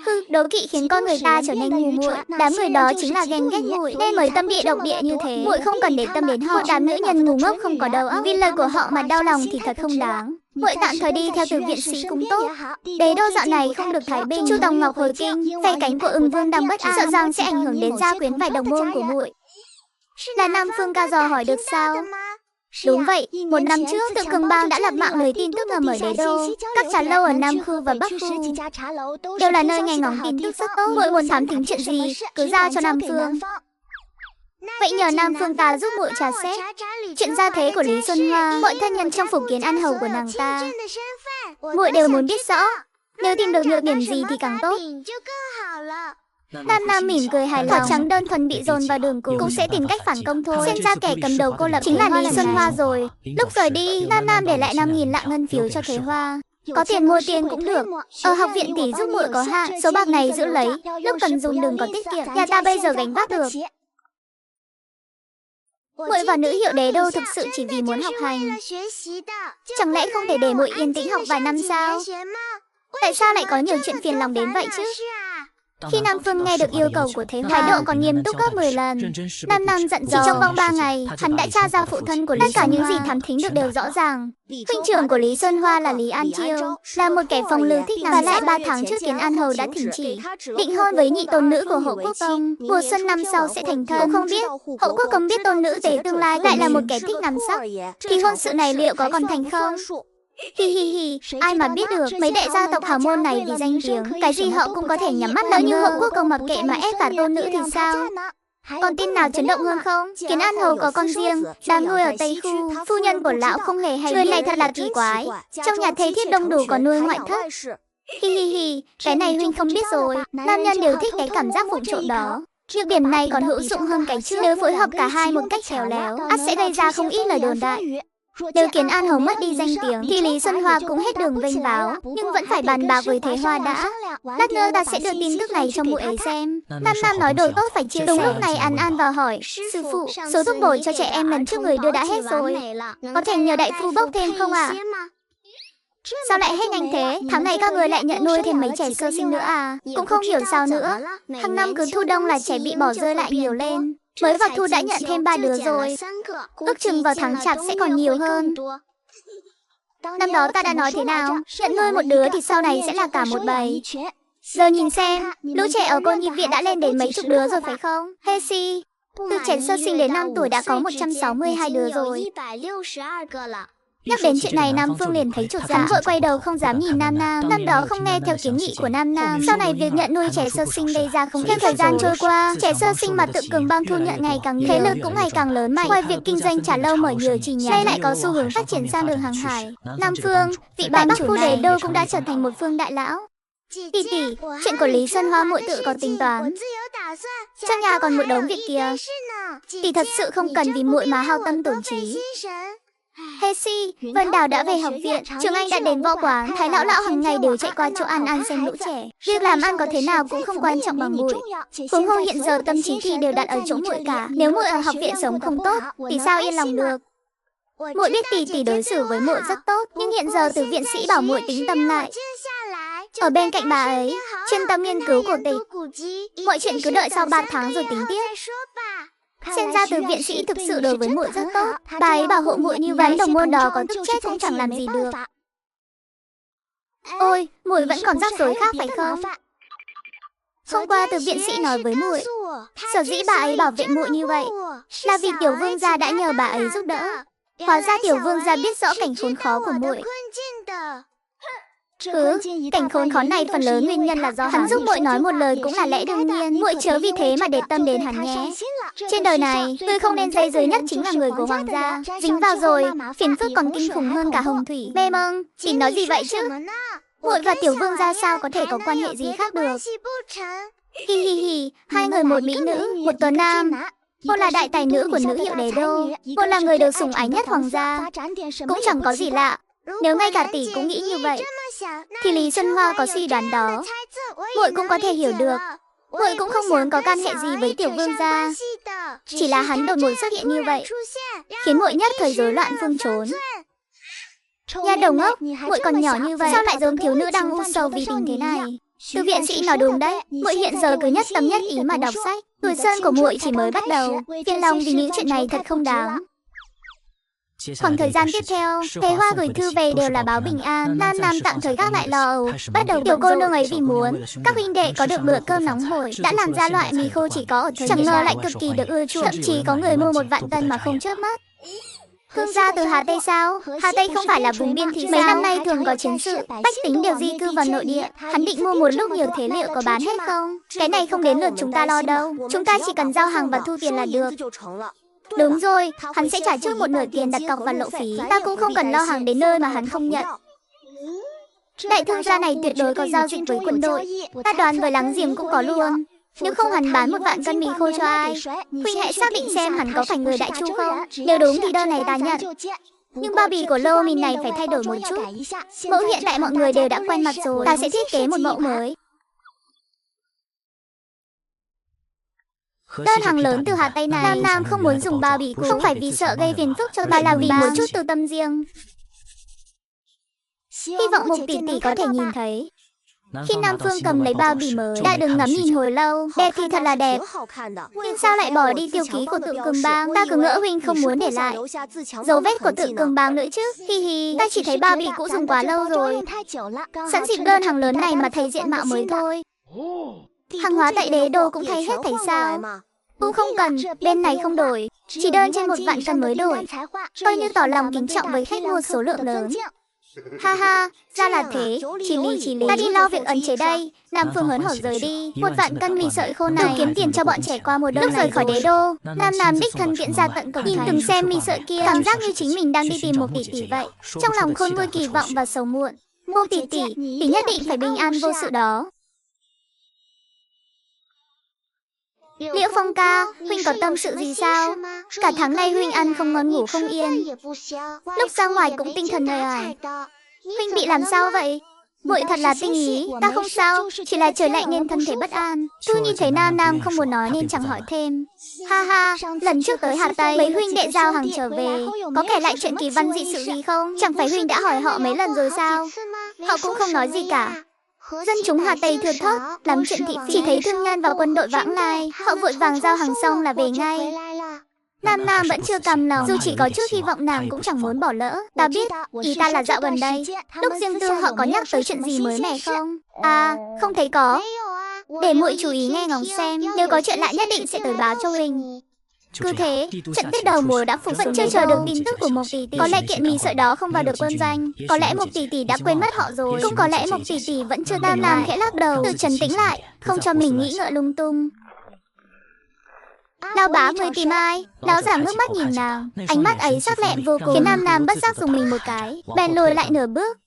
Hừ, đố kỵ khiến con người ta trở nên ngu muội. Đám người đó chính là ghen ghét muội nên mới tâm địa độc địa như thế. Muội không cần để tâm đến họ. Một đám nữ nhân ngu ngốc không có đầu óc, vì lời của họ mà đau lòng thì thật không đáng. Muội tạm thời đi theo từ viện sĩ cũng tốt. Đế đô dạo này không được thái bình. Chu Tòng Ngọc hồi kinh, phe cánh của Ưng Vương đang bất an, sợ rằng sẽ ảnh hưởng đến gia quyến vài đồng môn của muội. Là Nam Phương ca dò hỏi được sao? Đúng vậy, 1 năm trước, Tự Cường Bang đã lập mạng lưới tin tức ngầm ở đế đô. Các trà lâu ở Nam Khu và Bắc Khu đều là nơi nghe ngóng tin tức rất tốt. Muội muốn thám thính chuyện gì, cứ giao cho Nam Phương. Vậy nhờ Nam Phương ta giúp muội trà xét chuyện gia thế của Lý Xuân Hoa, mọi thân nhân trong phủ kiến ăn hầu của nàng ta. Muội đều muốn biết rõ, nếu tìm được nhược điểm gì thì càng tốt. Nam Nam mỉm cười hài lòng. Thỏ trắng đơn thuần bị dồn vào đường cùng cũng sẽ tìm cách phản công thôi. Xem ra kẻ cầm đầu cô lập chính là Lý Xuân Hoa rồi. Lúc rời đi, Nam Nam để lại 5.000 lạng ngân phiếu cho Thế Hoa. Có tiền mua tiền cũng được. Ở học viện tỷ giúp muội có hạn, số bạc này giữ lấy, lúc cần dùng đừng có tiết kiệm. Nhà ta bây giờ gánh vác được. Muội và nữ hiệu đế đô thực sự chỉ vì muốn học hành. Chẳng lẽ không thể để muội yên tĩnh học vài năm sao? Tại sao lại có nhiều chuyện phiền lòng đến vậy chứ? Khi Nam Phương nghe được yêu cầu của Thế Hoa, thái độ còn nghiêm túc gấp 10 lần. Nam dặn dò, chỉ trong vòng 3 ngày, hắn đã tra ra phụ thân của Lý. Tất cả những gì thám thính được đều rõ ràng. Huynh trưởng của Lý Xuân Hoa là Lý An Chiêu, là một kẻ phong lưu thích và lại 3 tháng trước Kiến An Hầu đã thỉnh chỉ định hôn với nhị tôn nữ của Hậu Quốc Công. Mùa xuân năm sau sẽ thành thân. Cũng không biết Hậu Quốc Công biết tôn nữ tế tương lai lại là một kẻ thích nắm sắc, thì hôn sự này liệu có còn thành không? Hi hi hi, ai mà biết được, mấy đại gia tộc hào môn này vì danh tiếng, cái gì họ cũng có thể nhắm mắt. Lỡ như Hậu Quốc Công mặc kệ mà ép cả tôn nữ thì sao? Còn tin nào chấn động hơn không? Kiến An Hầu có con riêng, đang nuôi ở Tây Khu. Phu nhân của lão không hề hay. Người này thật là kỳ quái. Trong nhà thế thiếp đông đủ còn nuôi ngoại thất. Hi hi hi, cái này huynh không biết rồi. Nam nhân đều thích cái cảm giác vụng trộm đó. Nhược điểm này còn hữu dụng hơn cái trước. Nếu phối hợp cả hai một cách khéo léo, ắt sẽ gây ra không ít lời đồn đại. Nếu Kiến An Hầu mất đi danh tiếng thì Lý Xuân Hoa cũng hết đường vênh váo, nhưng vẫn phải bàn bạc với Thế Hoa đã. Lát nữa ta sẽ đưa tin tức này cho muội ấy xem. Nam nói đồ tốt phải chia sẻ. Đúng lúc này An vào hỏi, sư phụ, số thuốc bổ cho trẻ em lần trước người đưa đã hết rồi, có thể nhờ đại phu bốc thêm không ạ? Sao lại hết nhanh thế? Tháng này các người lại nhận nuôi thêm mấy trẻ sơ sinh nữa à? Cũng không hiểu sao nữa. Hàng năm cứ thu đông là trẻ bị bỏ rơi lại nhiều lên. Mới vào thu đã nhận thêm 3 đứa rồi. Ước chừng vào tháng Chạp sẽ còn nhiều hơn. Năm đó ta đã nói thế nào? Nhận nuôi một đứa thì sau này sẽ là cả một bầy. Giờ nhìn xem, lũ trẻ ở cô nhi viện đã lên đến mấy chục đứa rồi phải không? Hesi, từ trẻ sơ sinh đến 5 tuổi đã có 162 đứa rồi. Nhắc đến chuyện này Nam Phương liền thấy chột dạ, vội quay đầu không dám nhìn Nam. Năm đó không nghe theo kiến nghị của Nam. Sau này việc nhận nuôi trẻ sơ sinh gây ra không. Theo thời gian trôi qua, trẻ sơ sinh mà tự cường bang thu nhận ngày càng nhiều, thế lực cũng ngày càng lớn mạnh. Ngoài việc kinh doanh trả lâu mở nhiều chi nhánh, nay lại có xu hướng phát triển sang đường hàng hải. Nam Phương, vị bà Bắc Phu Đế Đô cũng đã trở thành một phương đại lão. Tỷ, chuyện của Lý Xuân Hoa muội tự có tính toán. Trong nhà còn một đống việc kia. Tỷ thật sự không cần vì muội mà hao tâm tổn trí. Hesi, Vân Đào đã về học viện, Trường Anh đã đến võ quán, Thái lão hàng ngày đều chạy qua chỗ An xem lũ trẻ. Việc làm ăn có thế nào cũng không quan trọng bằng muội. Huống hồ hiện giờ tâm trí thì đều đặt ở chỗ muội cả. Nếu muội ở học viện sống không tốt, thì sao yên lòng được? Muội biết tỷ đối xử với muội rất tốt, nhưng hiện giờ từ viện sĩ bảo muội tính tâm lại. Ở bên cạnh bà ấy, chuyên tâm nghiên cứu cổ tịch. Mọi chuyện cứ đợi sau 3 tháng rồi tính tiếp. Xem ra từ viện sĩ thực sự đối với muội rất tốt. Bà ấy bảo hộ muội như vậy, đồng môn đó có tức chết cũng chẳng làm gì được. Ôi, muội vẫn còn rắc rối khác phải không? Hôm qua từ viện sĩ nói với muội, sở dĩ bà ấy bảo vệ muội như vậy là vì tiểu vương gia đã nhờ bà ấy giúp đỡ. Hóa ra tiểu vương gia biết rõ cảnh khốn khó của muội. Cảnh khốn khó này phần lớn nguyên nhân là do hắn giúp muội nói một lời cũng là lẽ đương nhiên. Muội chớ vì thế mà để tâm đến hắn nhé. Trên đời này, người không nên dây dưa nhất chính là người của hoàng gia. Dính vào rồi, phiền phức còn kinh khủng hơn cả hồng thủy. Bê mâng, chị nói gì vậy chứ? Muội và tiểu vương gia sao có thể có quan hệ gì khác được? Hi hi hi, hai người một mỹ nữ, một tuấn nam. Một là đại tài nữ của nữ hiệu đế đô, một là người được sủng ái nhất hoàng gia. Cũng chẳng có gì lạ. Nếu ngay cả tỷ cũng nghĩ như vậy, thì Lý Xuân Hoa có suy đoán đó, muội cũng có thể hiểu được. Muội cũng không muốn có can hệ gì với tiểu vương gia, chỉ là hắn đột ngột xuất hiện như vậy, khiến muội nhất thời rối loạn phương trốn. Nha đầu ngốc, muội còn nhỏ như vậy, sao lại giống thiếu nữ đang u sầu vì tình thế này? Từ viện sĩ nói đúng đấy, muội hiện giờ cứ nhất tâm nhất ý mà đọc sách. Tuổi xuân của muội chỉ mới bắt đầu, phiền lòng vì những chuyện này thật không đáng. Khoảng thời gian tiếp theo, Thế Hoa gửi thư về đều là báo bình an. Nam tạm thời gác lại lo âu, bắt đầu tiểu cô nương ấy vì muốn các huynh đệ có được bữa cơm nóng hổi, đã làm ra loại mì khô chỉ có ở thời chẳng ngờ lại cực kỳ được ưa chuộng, thậm chí có người mua 1 vạn cân mà không chớp mắt. Hương gia từ Hà Tây sao? Hà Tây không phải là vùng biên thì mấy năm nay thường có chiến sự, bách tính đều di cư vào nội địa. Hắn định mua một lúc nhiều thế liệu có bán hết không? Cái này không đến lượt chúng ta lo đâu, chúng ta chỉ cần giao hàng và thu tiền là được. Đúng rồi, hắn sẽ trả trước một nửa tiền đặt cọc và lộ phí. Ta cũng không cần lo hàng đến nơi mà hắn không nhận. Đại thương gia này tuyệt đối có giao dịch với quân đội. Ta đoán với láng giềng cũng có luôn. Nếu không hắn bán 1 vạn cân mì khô cho ai? Huynh hãy xác định xem hắn có phải người đại chu không? Nếu đúng thì đơn này ta nhận. Nhưng bao bì của lô mì này phải thay đổi một chút. Mẫu hiện tại mọi người đều đã quen mặt rồi. Ta sẽ thiết kế một mẫu mới. Đơn hàng lớn từ Hà Tây này, Nam không muốn dùng bao bì cũ, không phải vì sợ gây phiền phức cho mà là vì một chút từ tâm riêng. Hy vọng Mục tỷ tỷ có thể nhìn thấy. Khi Nam Phương cầm lấy bao bì mới, đã đứng ngắm nhìn hồi lâu. Đẹp thì thật là đẹp, nhưng sao lại bỏ đi tiêu ký của Tự Cường Bang? Ta cứ ngỡ huynh không muốn để lại dấu vết của Tự Cường Bang nữa chứ. Hi hi, ta chỉ thấy bao bì cũ dùng quá lâu rồi. Sẵn dịp đơn hàng lớn này mà thấy diện mạo mới thôi. Hàng hóa tại Đế Đô cũng thấy hết thấy sao? Cũng không cần, bên này không đổi. Chỉ đơn trên 1 vạn cân mới đổi. Coi như tỏ lòng kính trọng với khách mua số lượng lớn. Ha ha, ra là thế. Chỉ lý, ta đi lo việc ấn chế đây. Nam Phương hớn hở rời đi. 1 vạn cân mì sợi khô này đủ kiếm tiền cho bọn trẻ qua mùa đông. Lúc rời khỏi Đế Đô, Nam đích thân tiễn ra tận cổng thành. Nhìn từng xem mì sợi kia, cảm giác như chính mình đang đi tìm một tỷ tỷ vậy. Trong lòng khôn nguôi kỳ vọng và sầu muộn. Mô tỷ tỷ nhất định phải bình an vô sự đó. Liễu Phong ca, huynh có tâm sự gì sao? Cả tháng nay huynh ăn không ngon ngủ không yên. Lúc ra ngoài cũng tinh thần uể oải. Huynh bị làm sao vậy? Muội thật là tinh ý, ta không sao, chỉ là trời lạnh nên thân thể bất an. Thu Nhi thấy Nam không muốn nói nên chẳng hỏi thêm. Ha ha, lần trước tới Hà Tây, mấy huynh đệ giao hàng trở về, có kể lại chuyện kỳ văn dị sự gì không? Chẳng phải huynh đã hỏi họ mấy lần rồi sao? Họ cũng không nói gì cả. Dân chúng Hà Tây thưa thớt, lắm chuyện thị phi, chỉ thấy thương nhân và quân đội vãng lai, họ vội vàng giao hàng xong là về ngay. Nam vẫn chưa cam lòng, dù chỉ có chút hy vọng nàng cũng chẳng muốn bỏ lỡ. Ta biết, ý ta là dạo gần đây, lúc riêng tư họ có nhắc tới chuyện gì mới mẻ không? À, không thấy có. Để muội chú ý nghe ngóng xem, nếu có chuyện lạ nhất định sẽ tới báo cho huynh. Cứ thế, trận Tết đầu mùa đã phục vẫn chưa chờ được tin tức của Mộc tỷ tỷ. Có lẽ kiện mì sợi đó không vào được quân doanh. Có lẽ Mộc tỷ tỷ đã quên mất họ rồi. Cũng có lẽ Mộc tỷ tỷ vẫn chưa Tam Nam khẽ lắc đầu, tự trấn tĩnh lại, không cho mình nghĩ ngợi lung tung. Lão bá người tìm ai? Lão giả ngước mắt nhìn nàng, ánh mắt ấy sắc lẹm vô cùng, khiến Nam bất giác dùng mình một cái, bèn lùi lại nửa bước.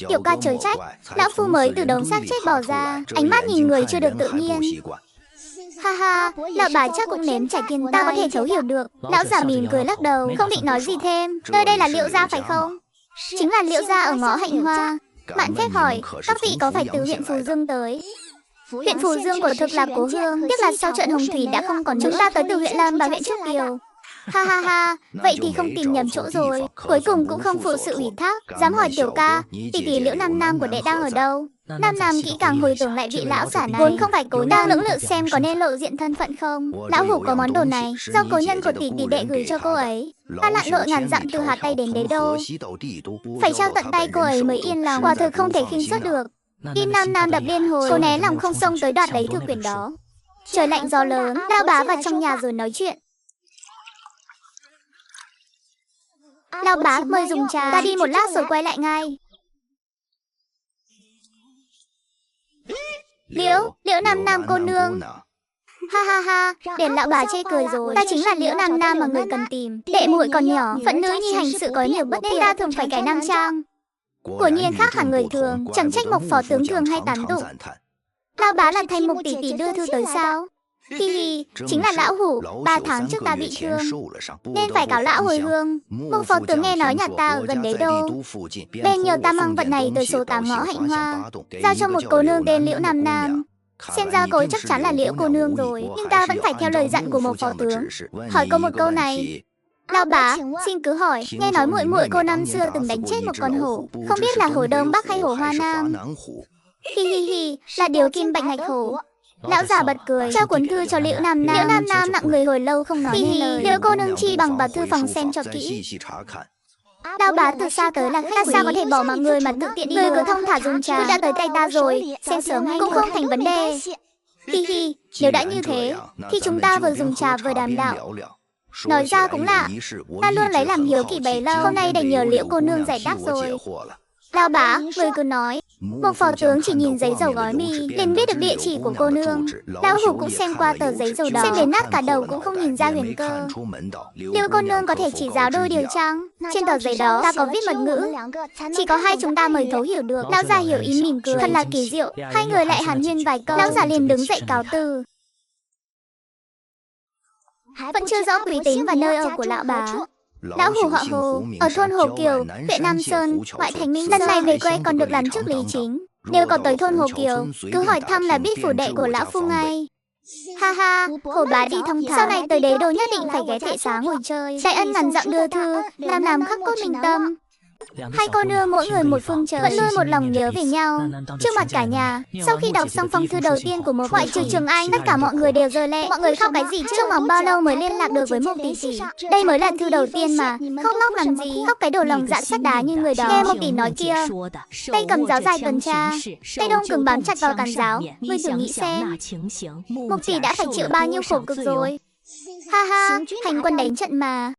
Tiểu ca chớ trách, lão phu mới từ đống xác chết bò ra, ánh mắt nhìn người chưa được tự nhiên. Ha ha, lão bà chắc cũng nếm trải kiên ta có thể thấu hiểu được. Lão giả mỉm cười lắc đầu, không định nói gì thêm. Nơi đây là Liễu gia phải không? Chính là Liễu gia ở ngõ Hạnh Hoa. Mạn phép hỏi, các vị có phải từ huyện Phù Dương tới? Huyện Phù Dương của thực là cố hương, tiếc là sau trận Hồng Thủy đã không còn. Chúng ta tới từ huyện Lam và huyện Trúc Kiều. Ha ha ha, vậy thì không tìm nhầm chỗ rồi. Cuối cùng cũng không phụ sự ủy thác. Dám hỏi tiểu ca, tỷ tỷ Liễu Nam của đệ đang ở đâu? Nam kỹ càng hồi tưởng lại vị lão giả này, vốn không phải cố đang lưỡng lự xem có nên lộ diện thân phận không. Lão hủ có món đồ này, do cố nhân của tỷ tỷ đệ gửi cho cô ấy. Ta lặn lội ngàn dặm từ Hà Tây đến Đế Đô, phải trao tận tay cô ấy mới yên lòng. Quả thực không thể khinh suất được. Tim Nam đập liên hồi, cố né lòng không xông tới đoạt lấy thư quyển đó. Trời lạnh gió lớn, lão bá vào trong nhà rồi nói chuyện. Lão bá mời dùng trà, ta đi một lát rồi quay lại ngay. Liễu Nam cô nương. Ha ha ha, để lão bà chê cười rồi. Ta chính là Liễu Nam mà người cần tìm. Đệ muội còn nhỏ, phận nữ nhi hành sự có nhiều bất tiện, ta thường phải cải nam trang. Của nhiên khác hẳn người thường, chẳng trách Mộc phó tướng thường hay tán tụng. Lão bá là thay Mục tỷ tỷ đưa thư tới sao? Hi, chính là lão hủ, 3 tháng trước ta bị thương, nên phải cáo lão hồi hương. Mộc phó tướng nghe nói nhà ta ở gần Đế Đô, bèn nhờ ta mang vật này tới số 8 ngõ Hạnh Hoa, giao cho một cô nương tên Liễu Nam. Xem ra cô chắc chắn là Liễu cô nương rồi, nhưng ta vẫn phải theo lời dặn của Mộc phó tướng. Hỏi cô một câu này. Lão bá, xin cứ hỏi, nghe nói muội cô năm xưa từng đánh chết một con hổ, không biết là hổ Đông Bắc hay hổ Hoa Nam? Hi, là điều kim bạch ngạch hổ. Lão già bật cười, trao cuốn thư cho Liễu Nam nặng người hồi lâu không nói nên lời. Liễu cô nương chi bằng vào thư phòng xem cho kỹ. Lão bá từ xa tới là khách, ta sao có thể bỏ mặc người mà tự tiện đi? Người cứ thông thả dùng trà, đã tới tay ta rồi, xem sớm hay cũng không thành vấn đề. Hi, nếu đã như thế, thì chúng ta vừa dùng trà vừa đàm đạo. Nói ra cũng lạ, ta luôn lấy làm hiếu kỳ bấy lâu, hôm nay đành nhờ Liễu cô nương giải đáp rồi. Lão bá, người cứ nói. Mộc phó tướng chỉ nhìn giấy dầu gói mì, liền biết được địa chỉ của cô nương. Lão hủ cũng xem qua tờ giấy dầu đó, xem đến nát cả đầu cũng không nhìn ra huyền cơ. Liễu cô nương có thể chỉ giáo đôi điều chăng? Trên tờ giấy đó ta có viết mật ngữ, chỉ có hai chúng ta mới thấu hiểu được. Lão già hiểu ý mỉm cười, thật là kỳ diệu. Hai người lại hàn huyên vài câu, lão già liền đứng dậy cáo từ. Vẫn chưa rõ quý tính và nơi ở của lão bá, Lão Hồ họ Hồ, ở thôn Hồ Kiều, huyện Nam Sơn, ngoại thành Minh Sơn. Lần này về quê còn được làm chức lý chính. Nếu có tới thôn Hồ Kiều, cứ hỏi thăm là biết phủ đệ của lão phu ngay. Ha ha, Hồ bá đi thong thả. Sau này tới Đế Đô nhất định phải ghé Tệ Xá ngồi chơi. Đại ân ngàn dặm đưa thư, làm khắc cốt minh tâm. Hai cô nương mỗi người một phương trời, vẫn luôn một lòng nhớ về nhau. Trước mặt cả nhà, sau khi đọc xong phong thư đầu tiên của một ngoại trừ Trường Anh, tất cả mọi người đều rơi lệ. Mọi người khóc cái gì chứ? Trong vòng bao lâu mới liên lạc được với Mộc tỷ tỷ? Đây mới là thư đầu tiên mà, khóc lóc làm gì? Khóc cái đồ lòng dạ sắt đá như người đó. Nghe Mộc tỷ nói kia, tay cầm giáo dài tuần tra, tay đôn cứng bám chặt vào cán giáo. Ngươi thử nghĩ xem, Mộc tỷ đã phải chịu bao nhiêu khổ cực rồi. Ha ha, hành quân đánh trận mà.